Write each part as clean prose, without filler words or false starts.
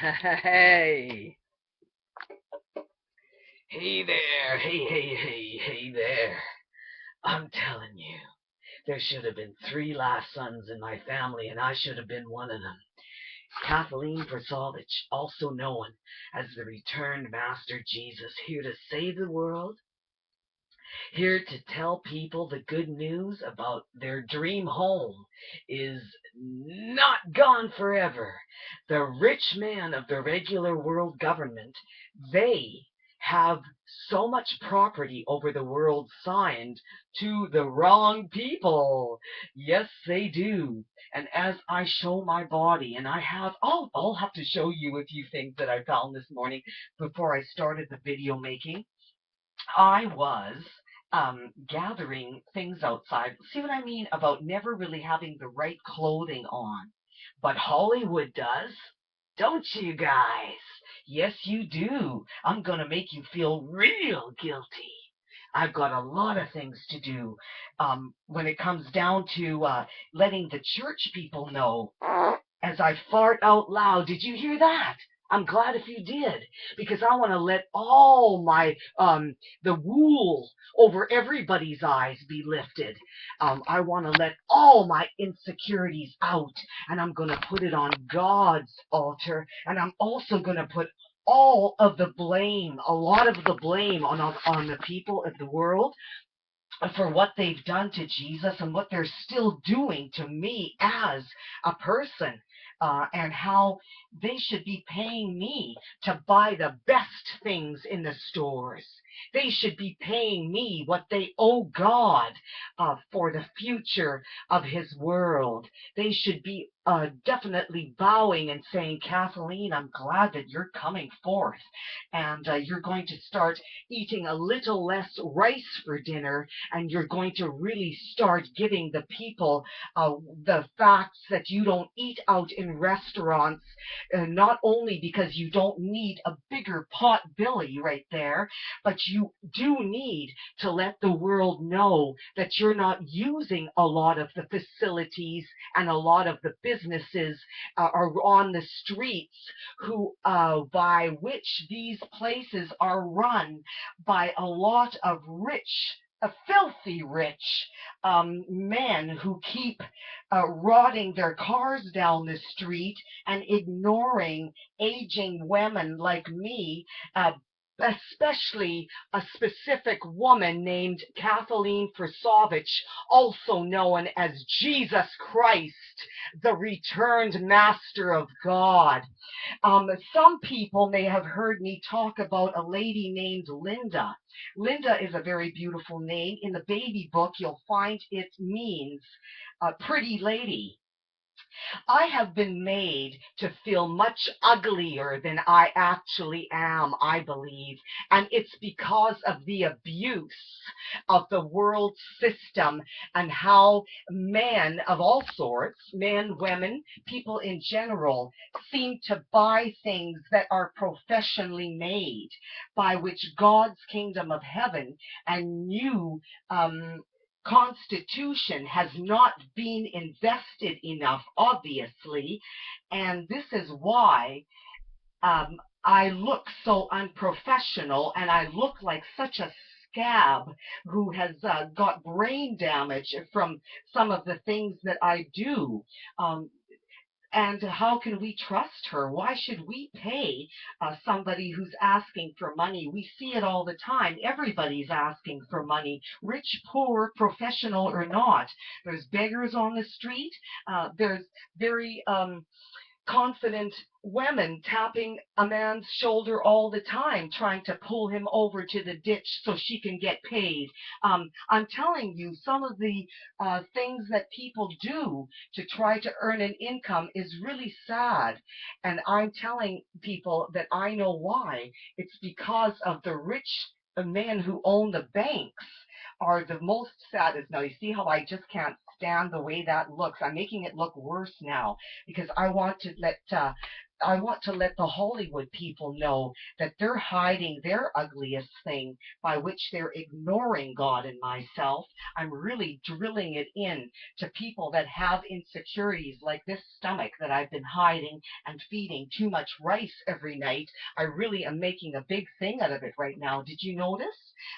Hey. Hey there. Hey there. I'm telling you, there should have been three last sons in my family, and I should have been one of them. Kathleen FERSOVITCH, also known as the returned Master Jesus, here to save the world, here to tell people the good news about their dream home is not gone forever. The rich man of the regular world government, they have so much property over the world signed to the wrong people. Yes, they do. And as I show my body, and I'll have to show you a few things that I found this morning before I started the video making. I was gathering things outside. See what I mean about never really having the right clothing on? But Hollywood does. Don't you guys? Yes, you do. I'm going to make you feel real guilty. I've got a lot of things to do when it comes down to letting the church people know as I fart out loud. Did you hear that? I'm glad if you did, because I want to let all my the wool over everybody's eyes be lifted. I want to let all my insecurities out, and I'm going to put it on God's altar, and I'm also going to put all of the blame, a lot of the blame on the people of the world for what they've done to Jesus and what they're still doing to me as a person, and how they should be paying me to buy the best things in the stores. They should be paying me what they owe God for the future of His world. They should be definitely bowing and saying, Kathleen, I'm glad that you're coming forth, and you're going to start eating a little less rice for dinner, and you're going to really start giving the people the facts that you don't eat out in restaurants, not only because you don't need a bigger pot belly right there, but you do need to let the world know that you're not using a lot of the facilities and a lot of the businesses are on the streets who by which these places are run by a lot of rich, filthy rich men who keep rotting their cars down the street and ignoring aging women like me, especially a specific woman named Kathleen FERSOVITCH, also known as Jesus Christ, the returned Master of God. Some people may have heard me talk about a lady named Linda. Linda is a very beautiful name. In the baby book, you'll find it means pretty lady. I have been made to feel much uglier than I actually am, I believe. And it's because of the abuse of the world system and how men of all sorts, men, women, people in general, seem to buy things that are professionally made, by which God's kingdom of heaven and new Constitution has not been invested enough, obviously, and this is why I look so unprofessional and I look like such a scab who has got brain damage from some of the things that I do. And how can we trust her? Why should we pay somebody who's asking for money? We see it all the time. Everybody's asking for money, rich, poor, professional or not. There's beggars on the street. There's very confident women tapping a man's shoulder all the time, trying to pull him over to the ditch so she can get paid. I'm telling you, some of the things that people do to try to earn an income is really sad. And I'm telling people that I know why. It's because of the rich men who own the banks are the most saddest. Now, you see how I just can't stand the way that looks. I'm making it look worse now because I want to let I want to let the Hollywood people know that they're hiding their ugliest thing by which they're ignoring God and myself. I'm really drilling it in to people that have insecurities like this stomach that I've been hiding and feeding too much rice every night. I really am making a big thing out of it right now. Did you notice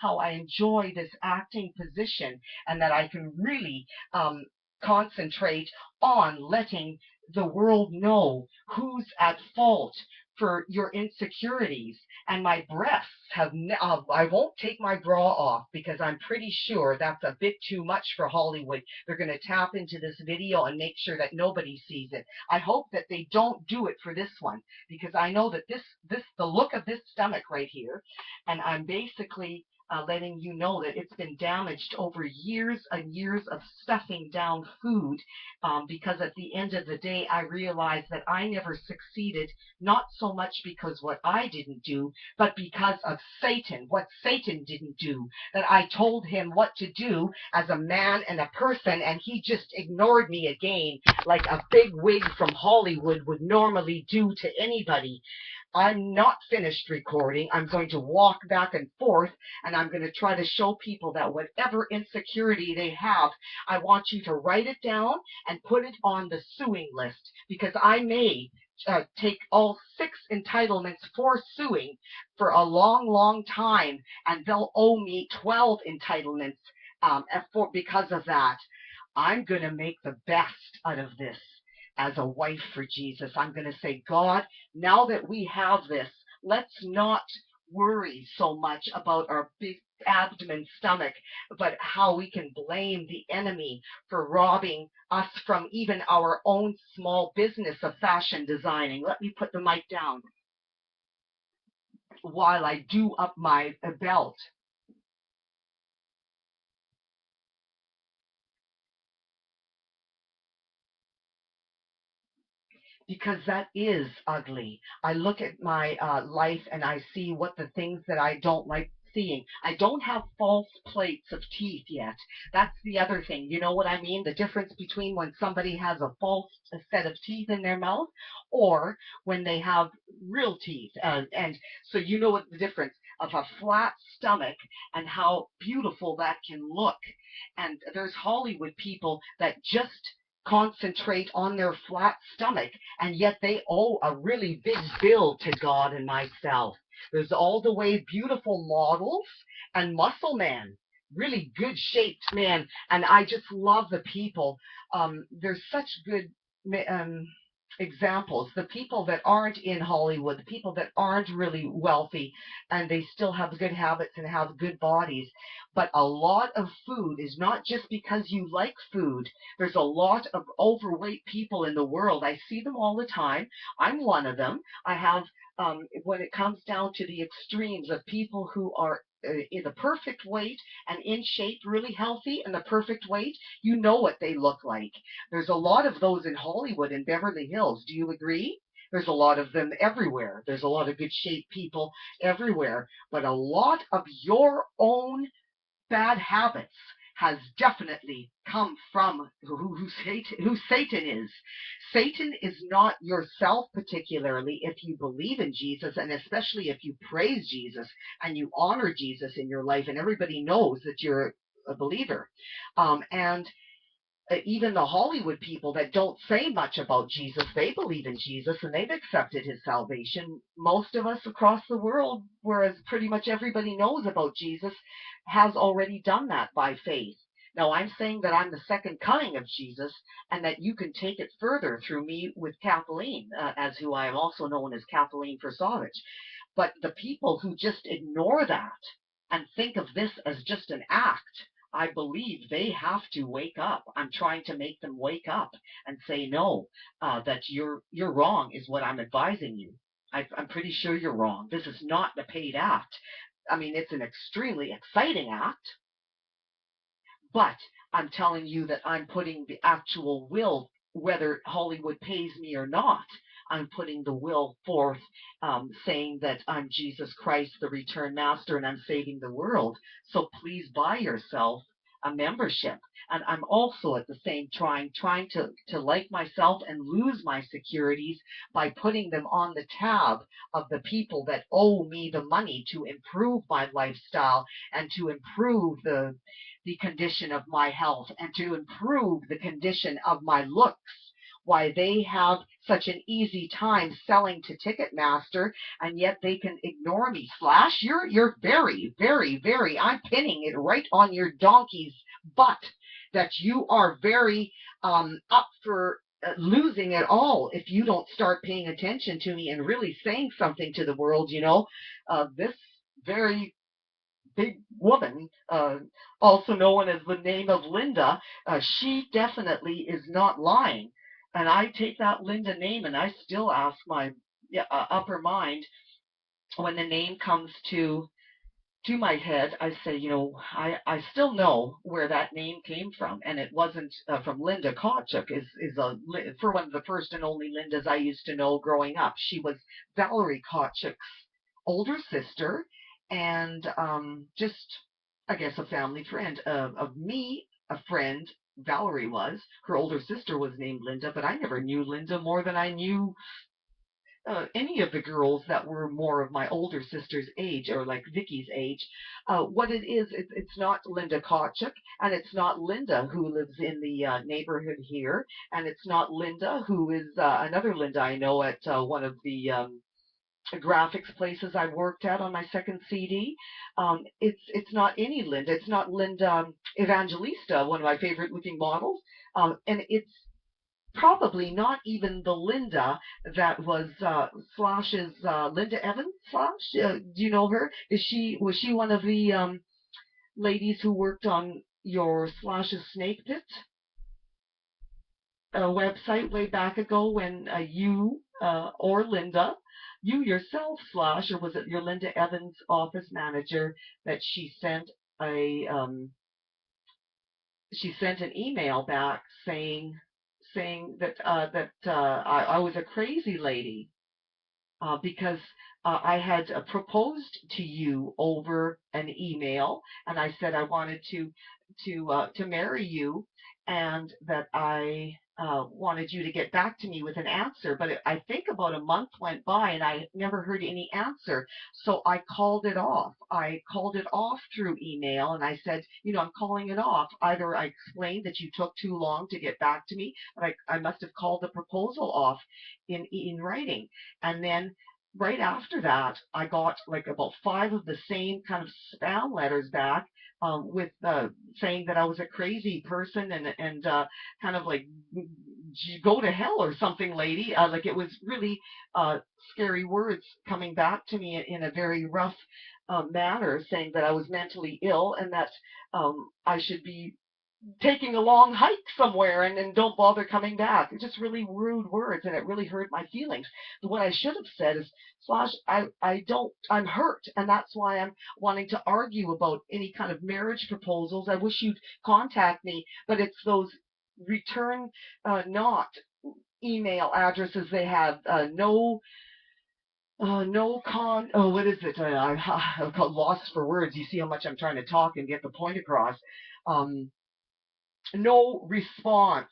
how I enjoy this acting position and that I can really concentrate on letting the world know who's at fault for your insecurities? And my breasts have, I won't take my bra off because I'm pretty sure that's a bit too much for Hollywood. They're going to tap into this video and make sure that nobody sees it. I hope that they don't do it for this one, because I know that the look of this stomach right here, and I'm basically letting you know that it's been damaged over years and years of stuffing down food, because at the end of the day, I realized that I never succeeded, not so much because what I didn't do, but because of Satan, what Satan didn't do, that I told him what to do as a man and a person, and he just ignored me again, like a big wig from Hollywood would normally do to anybody. I'm not finished recording. I'm going to walk back and forth, and I'm going to try to show people that whatever insecurity they have, I want you to write it down and put it on the suing list, because I may take all 6 entitlements for suing for a long, long time, and they'll owe me 12 entitlements because of that. I'm going to make the best out of this. As a wife for Jesus, I'm going to say, God, now that we have this, let's not worry so much about our big abdomen, stomach, but how we can blame the enemy for robbing us from even our own small business of fashion designing. Let me put the mic down while I do up my belt. Because that is ugly. I look at my life and I see what the things that I don't like seeing. I don't have false plates of teeth yet. That's the other thing. You know what I mean? The difference between when somebody has a false set of teeth in their mouth or when they have real teeth. And so you know what the difference of a flat stomach and how beautiful that can look. And there's Hollywood people that just concentrate on their flat stomach, and yet they owe a really big bill to God and myself. There's all the way beautiful models and muscle men, really good shaped men, and I just love the people. There's such good examples. The people that aren't in Hollywood, the people that aren't really wealthy, and they still have good habits and have good bodies. But a lot of food is not just because you like food. There's a lot of overweight people in the world. I see them all the time. I'm one of them. I have, when it comes down to the extremes of people who are in the perfect weight and in shape, really healthy, and the perfect weight, you know what they look like. There's a lot of those in Hollywood and Beverly Hills. Do you agree? There's a lot of them everywhere. There's a lot of good shaped people everywhere. But a lot of your own bad habits has definitely come from who Satan is. Satan is not yourself, particularly if you believe in Jesus, and especially if you praise Jesus and you honor Jesus in your life, and everybody knows that you're a believer. And even the Hollywood people that don't say much about Jesus, they believe in Jesus and they've accepted his salvation. Most of us across the world, whereas pretty much everybody knows about Jesus, has already done that by faith. Now, I'm saying that I'm the second coming of Jesus and that you can take it further through me with Kathleen, as who I am also known as Kathleen FERSOVITCH. But the people who just ignore that and think of this as just an act, I believe they have to wake up. I'm trying to make them wake up and say, no, that you're wrong is what I'm advising you. I'm pretty sure you're wrong. This is not a paid act. I mean, it's an extremely exciting act, but I'm telling you that I'm putting the actual will, whether Hollywood pays me or not, I'm putting the will forth, saying that I'm Jesus Christ, the return master, and I'm saving the world. So please buy yourself a membership. And I'm also at the same trying to like myself and lose my securities by putting them on the tab of the people that owe me the money to improve my lifestyle and to improve the condition of my health and to improve the condition of my looks. Why they have such an easy time selling to Ticketmaster, and yet they can ignore me. Slash, you're very, very, very, I'm pinning it right on your donkey's butt that you are very up for losing it all if you don't start paying attention to me and really saying something to the world. This very big woman, also known as the name of Linda, she definitely is not lying. And I take that Linda name and I still ask my upper mind when the name comes to my head, I say, I still know where that name came from, and it wasn't from Linda Kotchuk, for one of the first and only Lindas I used to know growing up. She was Valerie Kotchuk's older sister, and just, I guess, a family friend of me, a friend. Valerie was. Her older sister was named Linda, but I never knew Linda more than I knew any of the girls that were more of my older sister's age, or like Vicky's age. What it is, it's not Linda Kotchuk, and it's not Linda who lives in the neighborhood here, and it's not Linda who is another Linda I know at one of the graphics places I worked at on my second CD. It's not any Linda. It's not Linda Evangelista, one of my favorite looking models, and it's probably not even the Linda that was Slash's Linda Evans. Slash, do you know her? Was she one of the ladies who worked on your Slash's Snake Pit website way back ago when you or Linda, you yourself, Slash, or was it your Linda Evans office manager that she sent an email back saying that I was a crazy lady because I had proposed to you over an email, and I said I wanted to marry you, and that I wanted you to get back to me with an answer. But I think about a month went by and I never heard any answer. So I called it off. I called it off through email, and I said, I'm calling it off. Either I explained that you took too long to get back to me, but I must have called the proposal off in writing. And then right after that, I got like about 5 of the same kind of spam letters back with saying that I was a crazy person and kind of like go to hell or something, lady. Like it was really scary words coming back to me in a very rough manner, saying that I was mentally ill and that I should be taking a long hike somewhere and don't bother coming back. It's just really rude words, and it really hurt my feelings. But what I should have said is, Slash, I'm hurt, and that's why I'm wanting to argue about any kind of marriage proposals. I wish you'd contact me, but it's those return not email addresses they have, what is it? I've got lost for words. You see how much I'm trying to talk and get the point across. No response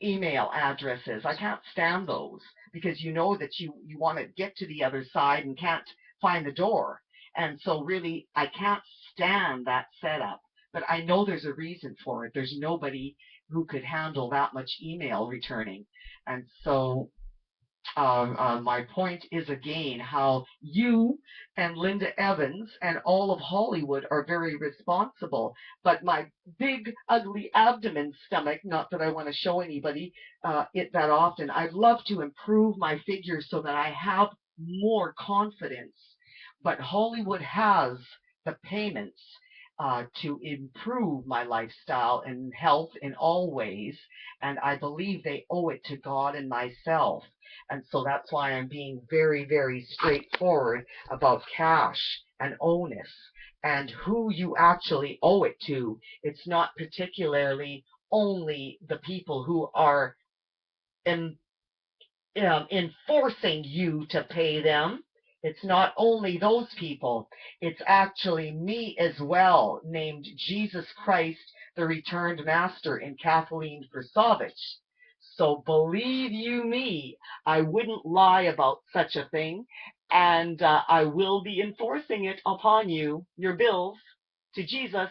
email addresses. I can't stand those because you know that you want to get to the other side and can't find the door. And so really, I can't stand that setup. But I know there's a reason for it. There's nobody who could handle that much email returning. And so my point is again how you and Linda Evans and all of Hollywood are very responsible. But my big, ugly abdomen stomach, not that I want to show anybody it that often, I'd love to improve my figure so that I have more confidence. But Hollywood has the payments to improve my lifestyle and health in all ways, and I believe they owe it to God and myself. And so that's why I'm being very, very straightforward about cash and onus and who you actually owe it to. It's not particularly only the people who are enforcing you to pay them. It's not only those people, it's actually me as well, named Jesus Christ, the Returned Master in Kathleen FERSOVITCH. So believe you me, I wouldn't lie about such a thing, and I will be enforcing it upon you, your bills, to Jesus.